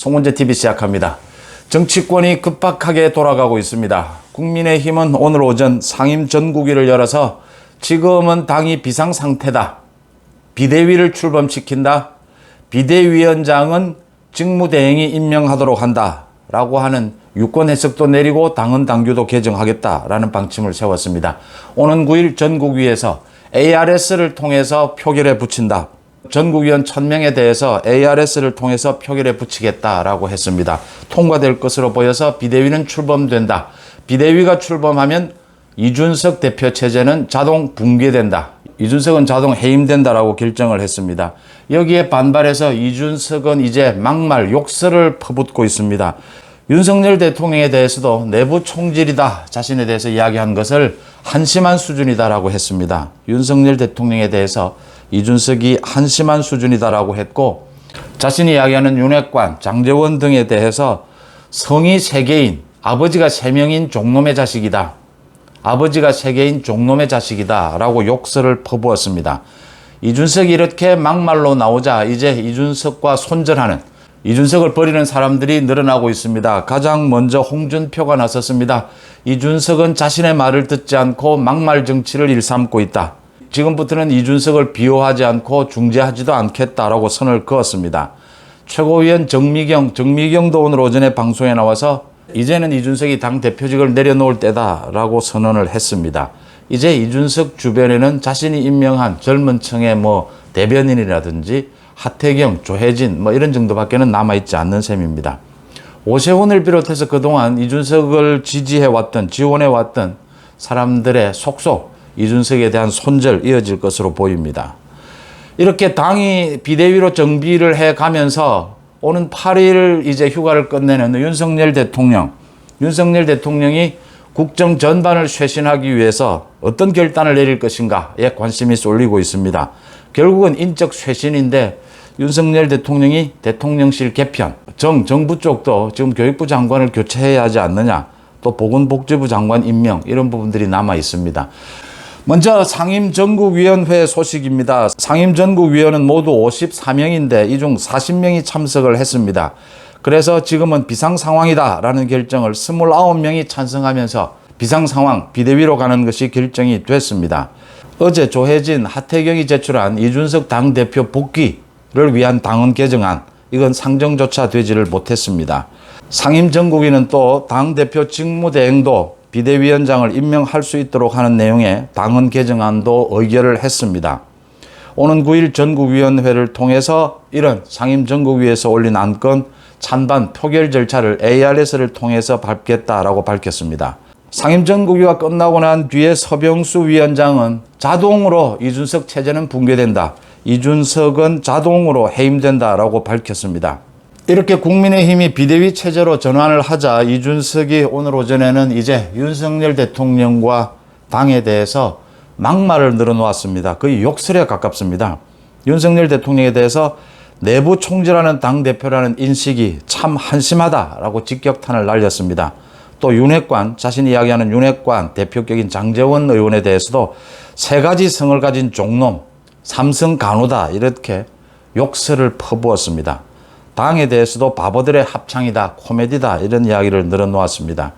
송은재TV 시작합니다. 정치권이 급박하게 돌아가고 있습니다. 국민의힘은 오늘 오전 상임 전국위를 열어서 지금은 당이 비상상태다. 비대위를 출범시킨다. 비대위원장은 직무대행이 임명하도록 한다. 라고 하는 유권 해석도 내리고 당헌 당규도 개정하겠다라는 방침을 세웠습니다. 오는 9일 전국위에서 ARS를 통해서 표결에 붙인다. 전국위원 1000명에 대해서 ARS를 통해서 표결에 붙이겠다라고 했습니다. 통과될 것으로 보여서 비대위는 출범된다. 비대위가 출범하면 이준석 대표 체제는 자동 붕괴된다. 이준석은 자동 해임된다라고 결정을 했습니다. 여기에 반발해서 이준석은 이제 막말 욕설을 퍼붓고 있습니다. 윤석열 대통령에 대해서도 내부 총질이다 자신에 대해서 이야기한 것을 한심한 수준이다라고 했습니다. 윤석열 대통령에 대해서 이준석이 한심한 수준이다라고 했고, 자신이 이야기하는 윤핵관, 장제원 등에 대해서 성이 3개인, 아버지가 3명인 종놈의 자식이다. 아버지가 3개인 종놈의 자식이다 라고 욕설을 퍼부었습니다. 이준석이 이렇게 막말로 나오자 이제 이준석과 손절하는, 이준석을 버리는 사람들이 늘어나고 있습니다. 가장 먼저 홍준표가 나섰습니다. 이준석은 자신의 말을 듣지 않고 막말 정치를 일삼고 있다. 지금부터는 이준석을 비호하지 않고 중재하지도 않겠다라고 선을 그었습니다. 최고위원 정미경도 오늘 오전에 방송에 나와서 이제는 이준석이 당 대표직을 내려놓을 때다라고 선언을 했습니다. 이제 이준석 주변에는 자신이 임명한 젊은 층의 대변인이라든지 하태경, 조혜진 이런 정도밖에는 남아있지 않는 셈입니다. 오세훈을 비롯해서 그동안 이준석을 지지해왔던, 지원해왔던 사람들의 속속 이준석에 대한 손절 이어질 것으로 보입니다. 이렇게 당이 비대위로 정비를 해가면서 오는 8일 이제 휴가를 끝내는 윤석열 대통령이 국정 전반을 쇄신하기 위해서 어떤 결단을 내릴 것인가에 관심이 쏠리고 있습니다. 결국은 인적 쇄신인데 윤석열 대통령이 대통령실 개편, 정부 쪽도 지금 교육부 장관을 교체해야 하지 않느냐, 또 보건복지부 장관 임명 이런 부분들이 남아 있습니다. 먼저 상임전국위원회 소식입니다. 상임전국위원은 모두 54명인데 이 중 40명이 참석을 했습니다. 그래서 지금은 비상상황이다라는 결정을 29명이 찬성하면서 비상상황, 비대위로 가는 것이 결정이 됐습니다. 어제 조혜진, 하태경이 제출한 이준석 당대표 복귀를 위한 당헌 개정안, 이건 상정조차 되지를 못했습니다. 상임전국위는 또 당대표 직무대행도 비대위원장을 임명할 수 있도록 하는 내용의 당헌 개정안도 의결을 했습니다. 오는 9일 전국위원회를 통해서 이런 상임전국위에서 올린 안건 찬반 표결 절차를 ARS를 통해서 밟겠다라고 밝혔습니다. 상임전국위가 끝나고 난 뒤에 서병수 위원장은 자동으로 이준석 체제는 붕괴된다. 이준석은 자동으로 해임된다라고 밝혔습니다. 이렇게 국민의힘이 비대위 체제로 전환을 하자 이준석이 오늘 오전에는 이제 윤석열 대통령과 당에 대해서 막말을 늘어놓았습니다. 거의 욕설에 가깝습니다. 윤석열 대통령에 대해서 내부 총질하는 당대표라는 인식이 참 한심하다라고 직격탄을 날렸습니다. 또 자신이 이야기하는 윤핵관 대표격인 장제원 의원에 대해서도 3가지 성을 가진 종놈, 삼성 간호다 이렇게 욕설을 퍼부었습니다. 당에 대해서도 바보들의 합창이다, 코미디다 이런 이야기를 늘어놓았습니다.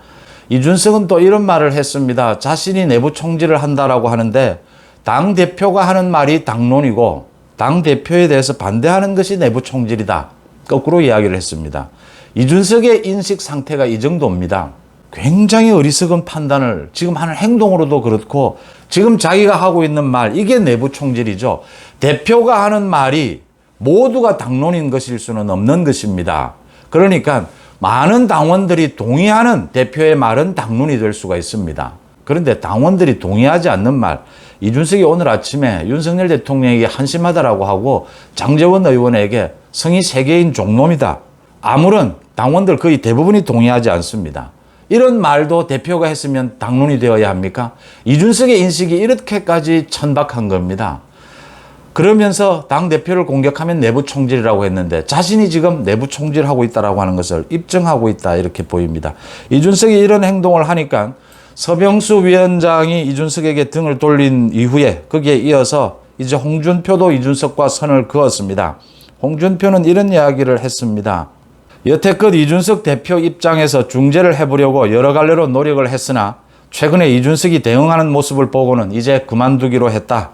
이준석은 또 이런 말을 했습니다. 자신이 내부 총질을 한다라고 하는데 당대표가 하는 말이 당론이고 당대표에 대해서 반대하는 것이 내부 총질이다. 거꾸로 이야기를 했습니다. 이준석의 인식 상태가 이 정도입니다. 굉장히 어리석은 판단을 지금 하는 행동으로도 그렇고 지금 자기가 하고 있는 말, 이게 내부 총질이죠. 대표가 하는 말이 모두가 당론인 것일 수는 없는 것입니다. 그러니까 많은 당원들이 동의하는 대표의 말은 당론이 될 수가 있습니다. 그런데 당원들이 동의하지 않는 말, 이준석이 오늘 아침에 윤석열 대통령에게 한심하다라고 하고 장제원 의원에게 성이 3개인 종놈이다. 아무런 당원들 거의 대부분이 동의하지 않습니다. 이런 말도 대표가 했으면 당론이 되어야 합니까? 이준석의 인식이 이렇게까지 천박한 겁니다. 그러면서 당대표를 공격하면 내부 총질이라고 했는데 자신이 지금 내부 총질하고 있다라고 하는 것을 입증하고 있다 이렇게 보입니다. 이준석이 이런 행동을 하니까 서병수 위원장이 이준석에게 등을 돌린 이후에 거기에 이어서 이제 홍준표도 이준석과 선을 그었습니다. 홍준표는 이런 이야기를 했습니다. 여태껏 이준석 대표 입장에서 중재를 해보려고 여러 갈래로 노력을 했으나 최근에 이준석이 대응하는 모습을 보고는 이제 그만두기로 했다.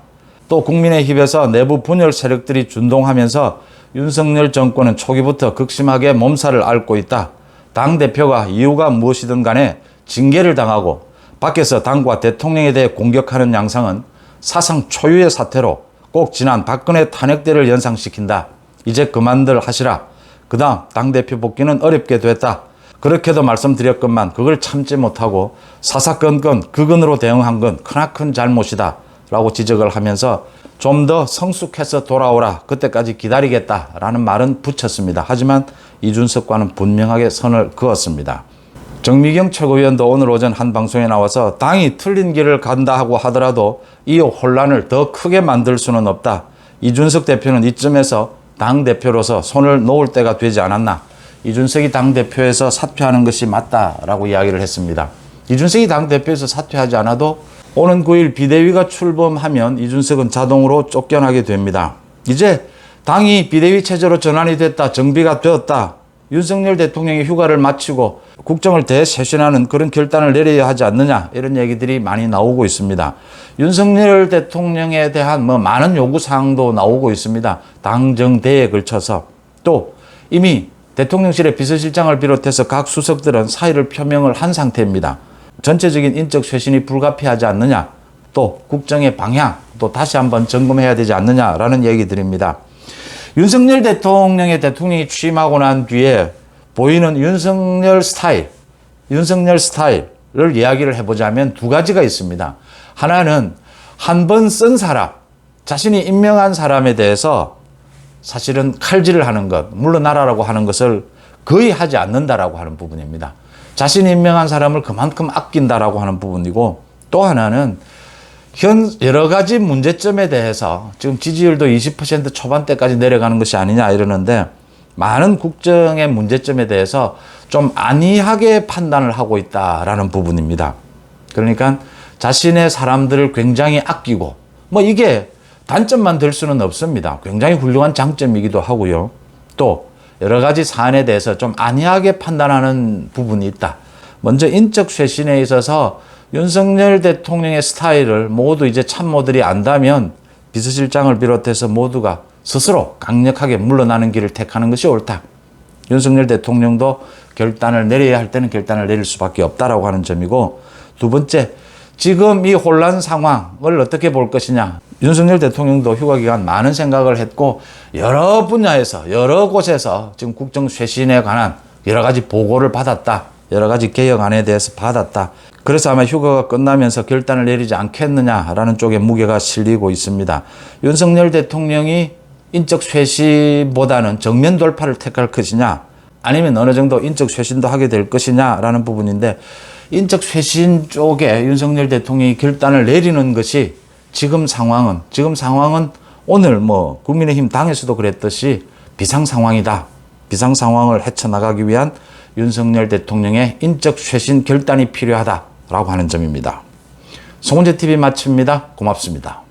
또 국민의힘에서 내부 분열 세력들이 준동하면서 윤석열 정권은 초기부터 극심하게 몸살을 앓고 있다. 당대표가 이유가 무엇이든 간에 징계를 당하고 밖에서 당과 대통령에 대해 공격하는 양상은 사상 초유의 사태로 꼭 지난 박근혜 탄핵 때를 연상시킨다. 이제 그만들 하시라. 그 다음 당대표 복귀는 어렵게 됐다. 그렇게도 말씀드렸건만 그걸 참지 못하고 사사건건 극언으로 대응한 건 크나큰 잘못이다 라고 지적을 하면서 좀 더 성숙해서 돌아오라, 그때까지 기다리겠다라는 말은 붙였습니다. 하지만 이준석과는 분명하게 선을 그었습니다. 정미경 최고위원도 오늘 오전 한 방송에 나와서 당이 틀린 길을 간다 하고 하더라도 이 혼란을 더 크게 만들 수는 없다. 이준석 대표는 이쯤에서 당대표로서 손을 놓을 때가 되지 않았나. 이준석이 당대표에서 사퇴하는 것이 맞다라고 이야기를 했습니다. 이준석이 당대표에서 사퇴하지 않아도 오는 9일 비대위가 출범하면 이준석은 자동으로 쫓겨나게 됩니다. 이제 당이 비대위 체제로 전환이 됐다, 정비가 되었다, 윤석열 대통령이 휴가를 마치고 국정을 대쇄신하는 그런 결단을 내려야 하지 않느냐, 이런 얘기들이 많이 나오고 있습니다. 윤석열 대통령에 대한 많은 요구사항도 나오고 있습니다. 당정대에 걸쳐서. 또 이미 대통령실의 비서실장을 비롯해서 각 수석들은 사의를 표명을 한 상태입니다. 전체적인 인적 쇄신이 불가피하지 않느냐, 또 국정의 방향 또 다시 한번 점검해야 되지 않느냐라는 얘기들입니다. 윤석열 대통령이 취임하고 난 뒤에 보이는 윤석열 스타일을 이야기를 해보자면 두 가지가 있습니다. 하나는 한 번 쓴 사람, 자신이 임명한 사람에 대해서 사실은 칼질을 하는 것, 물러나라라고 하는 것을 거의 하지 않는다라고 하는 부분입니다. 자신이 임명한 사람을 그만큼 아낀다라고 하는 부분이고, 또 하나는 여러 가지 문제점에 대해서 지금 지지율도 20% 초반대까지 내려가는 것이 아니냐 이러는데, 많은 국정의 문제점에 대해서 좀 안이하게 판단을 하고 있다라는 부분입니다. 그러니까 자신의 사람들을 굉장히 아끼고, 이게 단점만 될 수는 없습니다. 굉장히 훌륭한 장점이기도 하고요. 또 여러 가지 사안에 대해서 좀 안이하게 판단하는 부분이 있다. 먼저 인적 쇄신에 있어서 윤석열 대통령의 스타일을 모두 이제 참모들이 안다면 비서실장을 비롯해서 모두가 스스로 강력하게 물러나는 길을 택하는 것이 옳다. 윤석열 대통령도 결단을 내려야 할 때는 결단을 내릴 수밖에 없다라고 하는 점이고, 두 번째, 지금 이 혼란 상황을 어떻게 볼 것이냐. 윤석열 대통령도 휴가 기간 많은 생각을 했고 여러 분야에서 여러 곳에서 지금 국정 쇄신에 관한 여러 가지 보고를 받았다. 여러 가지 개혁안에 대해서 받았다. 그래서 아마 휴가가 끝나면서 결단을 내리지 않겠느냐라는 쪽에 무게가 실리고 있습니다. 윤석열 대통령이 인적 쇄신보다는 정면 돌파를 택할 것이냐, 아니면 어느 정도 인적 쇄신도 하게 될 것이냐라는 부분인데, 인적 쇄신 쪽에 윤석열 대통령이 결단을 내리는 것이 지금 상황은 오늘 국민의힘 당에서도 그랬듯이 비상 상황이다. 비상 상황을 헤쳐나가기 위한 윤석열 대통령의 인적 쇄신 결단이 필요하다라고 하는 점입니다. 송은재 TV 마칩니다. 고맙습니다.